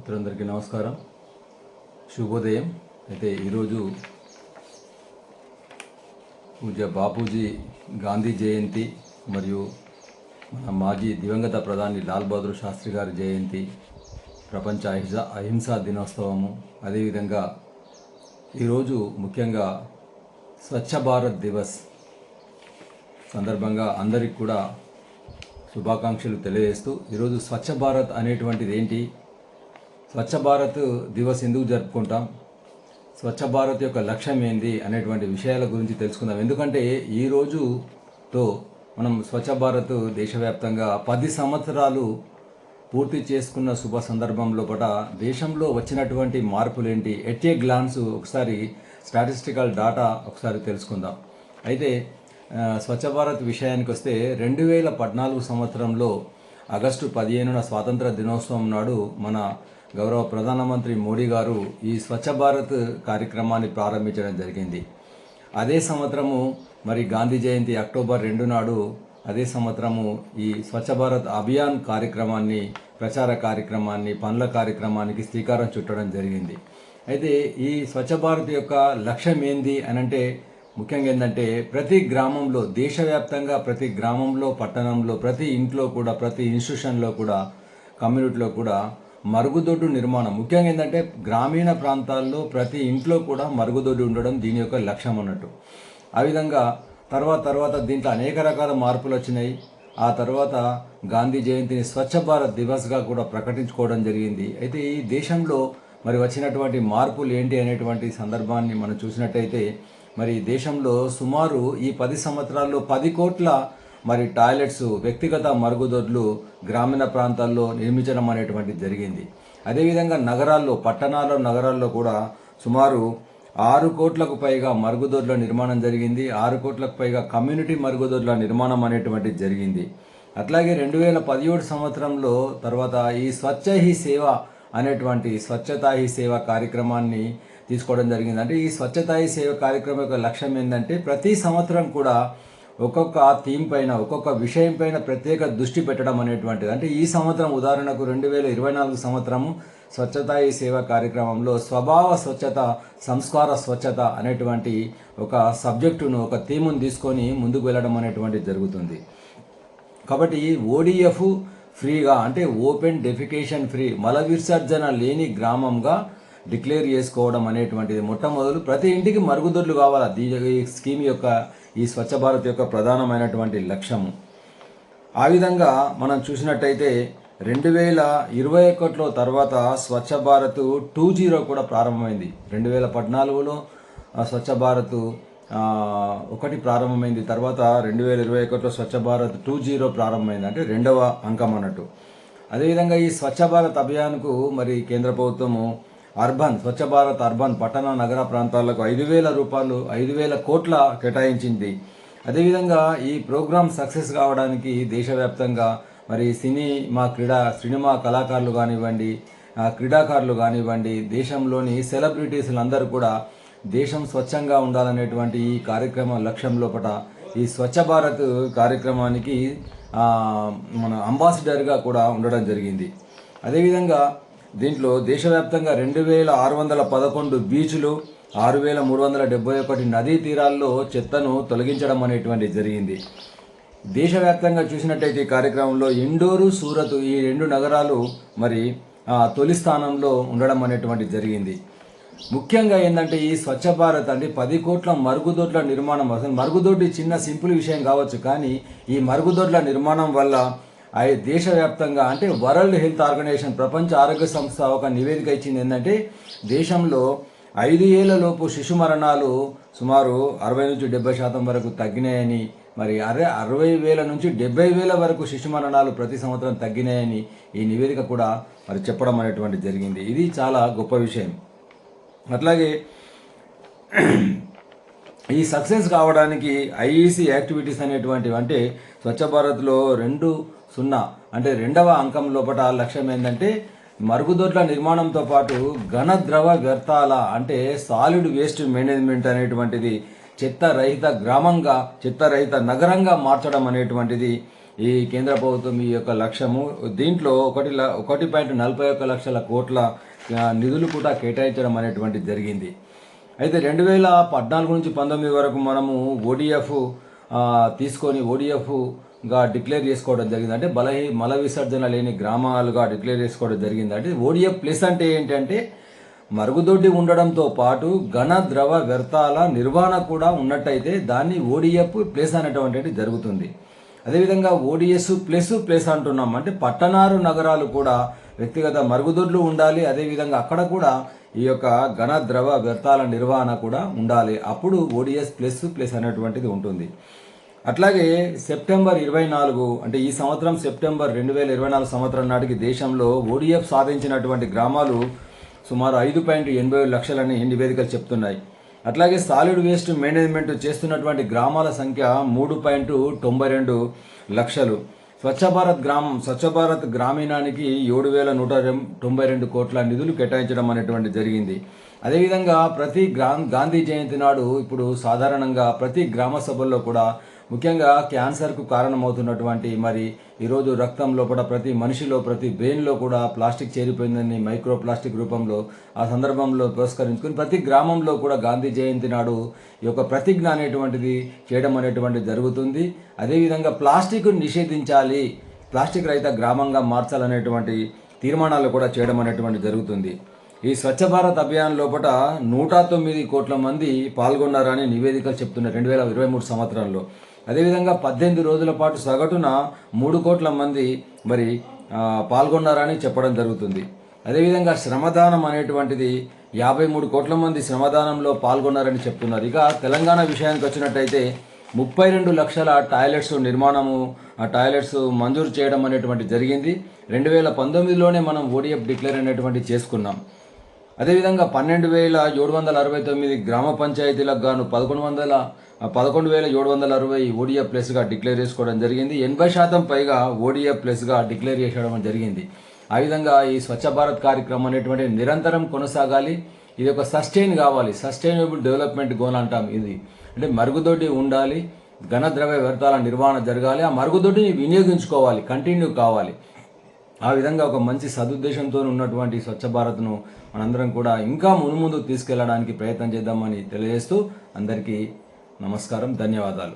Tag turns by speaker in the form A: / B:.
A: మిత్రులందరికీ నమస్కారం, శుభోదయం. అయితే ఈరోజు పూజ్య బాపూజీ గాంధీ జయంతి మరియు మన మాజీ దివంగత ప్రధాని లాల్ బహదూర్ శాస్త్రి గారి జయంతి, ప్రపంచ అహింసా దినోత్సవము. అదేవిధంగా ఈరోజు ముఖ్యంగా స్వచ్ఛ భారత్ దివస్ సందర్భంగా అందరికి కూడా శుభాకాంక్షలు తెలియజేస్తూ, ఈరోజు స్వచ్ఛ భారత్ అనేటువంటిది ఏంటి, స్వచ్ఛ భారత్ దివస్ ఎందుకు జరుపుకుంటాం, స్వచ్ఛ భారత్ యొక్క లక్ష్యం ఏంది అనేటువంటి విషయాల గురించి తెలుసుకుందాం. ఎందుకంటే ఈ రోజుతో మనం స్వచ్ఛ భారత్ దేశవ్యాప్తంగా 10 సంవత్సరాలు పూర్తి చేసుకున్న శుభ సందర్భంలో దేశంలో వచ్చినటువంటి మార్పులేంటి, ఎట్ ఏ గ్లాన్స్ ఒకసారి స్టాటిస్టికల్ డాటా ఒకసారి తెలుసుకుందాం. అయితే స్వచ్ఛ భారత్ విషయానికి వస్తే 2014 సంవత్సరంలో ఆగస్టు 15న స్వాతంత్ర దినోత్సవం నాడు మన గౌరవ ప్రధానమంత్రి మోడీ గారు ఈ స్వచ్ఛ భారత్ కార్యక్రమాన్ని ప్రారంభించడం జరిగింది. అదే సంవత్సరము మరి గాంధీ జయంతి అక్టోబర్ 2 నాడు అదే సంవత్సరము ఈ స్వచ్ఛ భారత్ అభియాన్ కార్యక్రమాన్ని, ప్రచార కార్యక్రమాన్ని, పనుల కార్యక్రమానికి శ్రీకారం చుట్టడం జరిగింది. అయితే ఈ స్వచ్ఛ భారత్ యొక్క లక్ష్యం ఏంది అనంటే ముఖ్యంగా ఏంటంటే ప్రతి గ్రామంలో, దేశవ్యాప్తంగా ప్రతి గ్రామంలో, పట్టణంలో, ప్రతి ఇంట్లో కూడా, ప్రతి ఇన్స్టిట్యూషన్లో కూడా, కమ్యూనిటీలో కూడా మరుగుదొడ్డు నిర్మాణం. ముఖ్యంగా ఏంటంటే గ్రామీణ ప్రాంతాల్లో ప్రతి ఇంట్లో కూడా మరుగుదొడ్డు ఉండడం దీని యొక్క లక్ష్యం అన్నట్టు. ఆ విధంగా తర్వాత దీంట్లో అనేక రకాల మార్పులు వచ్చినాయి. ఆ తర్వాత గాంధీ జయంతిని స్వచ్ఛ భారత్ దివస్గా కూడా ప్రకటించుకోవడం జరిగింది. అయితే ఈ దేశంలో మరి వచ్చినటువంటి మార్పులు ఏంటి అనేటువంటి సందర్భాన్ని మనం చూసినట్టయితే మరి దేశంలో సుమారు ఈ 10 సంవత్సరాల్లో 10 కోట్ల మరి టాయిలెట్స్, వ్యక్తిగత మరుగుదొడ్లు గ్రామీణ ప్రాంతాల్లో నిర్మించడం అనేటువంటిది జరిగింది. అదేవిధంగా నగరాల్లో, నగరాల్లో కూడా సుమారు 6 కోట్లకు పైగా మరుగుదొడ్ల నిర్మాణం జరిగింది. 6 కోట్లకు పైగా కమ్యూనిటీ మరుగుదొడ్ల నిర్మాణం అనేటువంటిది జరిగింది. అట్లాగే 2017 సంవత్సరంలో తర్వాత ఈ స్వచ్ఛ హీ సేవ అనేటువంటి స్వచ్ఛతా హీ సేవ కార్యక్రమాన్ని తీసుకోవడం జరిగింది. అంటే ఈ స్వచ్ఛతా హీ సేవ కార్యక్రమం యొక్క లక్ష్యం ఏంటంటే ప్రతి సంవత్సరం కూడా ఒక్కొక్క థీమ్ పైన, ఒక్కొక్క విషయం పైన ప్రత్యేక దృష్టి పెట్టడం అనేటువంటిది. అంటే ఈ సంవత్సరం ఉదాహరణకు 2024 సంవత్సరము స్వచ్ఛతా హీ సేవ కార్యక్రమంలో స్వభావ స్వచ్ఛత, సంస్కార స్వచ్ఛత అనేటువంటి ఒక సబ్జెక్టును, ఒక థీమును తీసుకొని ముందుకు వెళ్ళడం అనేటువంటిది జరుగుతుంది. కాబట్టి ఓడిఎఫ్ ఫ్రీగా, అంటే ఓపెన్ డెఫికేషన్ ఫ్రీ, మల విసర్జన లేని గ్రామంగా డిక్లేర్ చేసుకోవడం అనేటువంటిది మొట్టమొదలు. ప్రతి ఇంటికి మరుగుదొడ్లు కావాలి. ఈ స్కీమ్ యొక్క, ఈ స్వచ్ఛ భారత్ యొక్క ప్రధానమైనటువంటి లక్ష్యము. ఆ విధంగా మనం చూసినట్టయితే 2021లో తర్వాత స్వచ్ఛ భారత్ 2.0 కూడా ప్రారంభమైంది. 2014లో స్వచ్ఛ భారత్ 1 ప్రారంభమైంది. తర్వాత 2021లో స్వచ్ఛ భారత్ 2.0 ప్రారంభమైంది, అంటే 2వ అంకం అన్నట్టు. అదేవిధంగా ఈ స్వచ్ఛ భారత్ అభియాన్కు మరి కేంద్ర ప్రభుత్వము స్వచ్ఛ భారత్ అర్బన్, పట్టణ నగర ప్రాంతాలకు 5,000 కోట్ల కేటాయించింది. అదేవిధంగా ఈ ప్రోగ్రామ్ సక్సెస్ కావడానికి దేశవ్యాప్తంగా మరి సినిమా కళాకారులు కానివ్వండి, క్రీడాకారులు కానివ్వండి, దేశంలోని సెలబ్రిటీస్లు అందరూ కూడా దేశం స్వచ్ఛంగా ఉండాలనేటువంటి ఈ కార్యక్రమం లక్ష్యం లోపల ఈ స్వచ్ఛ భారత్ కార్యక్రమానికి మన అంబాసిడర్గా కూడా ఉండడం జరిగింది. అదేవిధంగా దీంట్లో దేశవ్యాప్తంగా 2,611 బీచ్లు, 6,371 నదీ తీరాల్లో చెత్తను తొలగించడం అనేటువంటి జరిగింది. దేశవ్యాప్తంగా చూసినట్టయితే ఈ కార్యక్రమంలో ఇండోరు, సూరత్ ఈ 2 నగరాలు మరి తొలి స్థానంలో ఉండడం అనేటువంటి జరిగింది. ముఖ్యంగా ఏంటంటే ఈ స్వచ్ఛ భారత్ అంటే 10 కోట్ల మరుగుదొడ్ల నిర్మాణం. అసలు మరుగుదొడ్డి చిన్న సింపుల్ విషయం కావచ్చు, కానీ ఈ మరుగుదొడ్ల నిర్మాణం వల్ల దేశవ్యాప్తంగా, అంటే వరల్డ్ హెల్త్ ఆర్గనైజేషన్, ప్రపంచ ఆరోగ్య సంస్థ ఒక నివేదిక ఇచ్చింది. ఏంటంటే దేశంలో 5 ఏళ్లలోపు శిశు మరణాలు సుమారు 60-70% వరకు తగ్గినాయని, మరి 60,000 నుంచి 70,000 వరకు శిశు మరణాలు ప్రతి సంవత్సరం తగ్గినాయని ఈ నివేదిక కూడా మరి చెప్పడం అనేటువంటి జరిగింది. ఇది చాలా గొప్ప విషయం. అట్లాగే ఈ సక్సెస్ కావడానికి ఐఈసీ యాక్టివిటీస్ అనేటువంటివి, అంటే స్వచ్ఛ భారత్లో 2.0 అంటే 2వ అంకం లోపల లక్ష్యం ఏంటంటే మరుగుదొడ్ల నిర్మాణంతో పాటు ఘన ద్రవ వ్యర్థాల, అంటే సాలిడ్ వేస్ట్ మేనేజ్మెంట్ అనేటువంటిది చెత్త రహిత గ్రామంగా, చెత్త రహిత నగరంగా మార్చడం అనేటువంటిది ఈ కేంద్ర ప్రభుత్వం ఈ యొక్క లక్ష్యము. దీంట్లో 1.41 లక్షల కోట్ల నిధులు కూడా కేటాయించడం అనేటువంటిది జరిగింది. అయితే 2014 నుంచి 19 వరకు మనము ఓడిఎఫ్ తీసుకొని ఓడిఎఫ్గా డిక్లేర్ చేసుకోవడం జరిగింది. అంటే మల విసర్జన లేని గ్రామాలుగా డిక్లేర్ చేసుకోవడం జరిగింది. అంటే ఓడిఎఫ్ ప్లస్ అంటే ఏంటంటే మరుగుదొడ్డి ఉండడంతో పాటు ఘన ద్రవ వ్యర్థాల నిర్వహణ కూడా ఉన్నట్టయితే దాన్ని ఓడిఎఫ్ ప్లస్ అనేటువంటిది జరుగుతుంది. అదేవిధంగా ఓడిఎస్ ప్లస్ అంటున్నాం అంటే పట్టణాలు నగరాలు కూడా వ్యక్తిగత మరుగుదొడ్లు ఉండాలి. అదేవిధంగా అక్కడ కూడా ఈ యొక్క ఘన ద్రవ వ్యర్థాల నిర్వహణ కూడా ఉండాలి. అప్పుడు ఓడిఎస్ ప్లస్ అనేటువంటిది ఉంటుంది. అట్లాగే సెప్టెంబర్ 24 అంటే ఈ సంవత్సరం సెప్టెంబర్ 2024 సంవత్సరం నాటికి దేశంలో ఓడిఎఫ్ సాధించినటువంటి గ్రామాలు సుమారు 5.87 లక్షలని నివేదికలు చెప్తున్నాయి. అట్లాగే సాలిడ్ వేస్ట్ మేనేజ్మెంట్ చేస్తున్నటువంటి గ్రామాల సంఖ్య 3.92 లక్షలు. స్వచ్ఛ భారత్ గ్రామీణానికి 7,192 కోట్ల నిధులు కేటాయించడం అనేటువంటి జరిగింది. అదేవిధంగా ప్రతి గాంధీ జయంతి నాడు ఇప్పుడు సాధారణంగా ప్రతి గ్రామ సభల్లో కూడా ముఖ్యంగా క్యాన్సర్కు కారణమవుతున్నటువంటి మరి ఈరోజు రక్తం లోపల ప్రతి మనిషిలో ప్రతి బ్రెయిన్లో కూడా ప్లాస్టిక్ చేరిపోయిందని మైక్రో ప్లాస్టిక్ రూపంలో ఆ సందర్భంలో పురస్కరించుకుని ప్రతి గ్రామంలో కూడా గాంధీ జయంతి నాడు ఈ యొక్క ప్రతిజ్ఞ అనేటువంటిది చేయడం అనేటువంటిది జరుగుతుంది. అదేవిధంగా ప్లాస్టిక్ నిషేధించాలి, ప్లాస్టిక్ రహిత గ్రామంగా మార్చాలనేటువంటి తీర్మానాలు కూడా చేయడం అనేటువంటి జరుగుతుంది. ఈ స్వచ్ఛ భారత్ అభియాన్ లోపల 109 కోట్ల మంది పాల్గొన్నారని నివేదికలు చెప్తున్నాయి 2023 సంవత్సరంలో. అదేవిధంగా 18 రోజుల పాటు సగటున 3 కోట్ల మంది మరి పాల్గొన్నారని చెప్పడం జరుగుతుంది. అదేవిధంగా శ్రమదానం అనేటువంటిది 53 కోట్ల మంది శ్రమదానంలో పాల్గొన్నారని చెప్తున్నారు. ఇక తెలంగాణ విషయానికి వచ్చినట్టయితే 32 లక్షల టాయిలెట్స్ నిర్మాణము టాయిలెట్స్ మంజూరు చేయడం అనేటువంటి జరిగింది. 2019లోనే మనం ఓడిఎఫ్ డిక్లేర్ అనేటువంటి చేసుకున్నాం. అదేవిధంగా 12,769 గ్రామ పంచాయతీలకు గాను 11,760 ఓడిఎఫ్ ప్లస్గా డిక్లేర్ చేసుకోవడం జరిగింది. 80% పైగా ఓడిఎఫ్ ప్లస్గా డిక్లేర్ చేయడం జరిగింది. ఆ విధంగా ఈ స్వచ్ఛ భారత్ కార్యక్రమం అనేటువంటి నిరంతరం కొనసాగాలి. ఇది ఒక సస్టైన్ కావాలి, సస్టైనబుల్ డెవలప్మెంట్ గోల్ అంటాం. ఇది అంటే మరుగుదొడ్డి ఉండాలి, ఘన ద్రవ్య వ్యర్థాల నిర్వహణ జరగాలి, ఆ మరుగుదొడ్డిని వినియోగించుకోవాలి, కంటిన్యూ కావాలి. ఆ విధంగా ఒక మంచి సదుద్దేశంతో ఉన్నటువంటి స్వచ్ఛ భారత్ను మనందరం కూడా ఇంకా మునుముందు తీసుకెళ్లడానికి ప్రయత్నం చేద్దామని తెలియజేస్తూ అందరికీ నమస్కారం, ధన్యవాదాలు.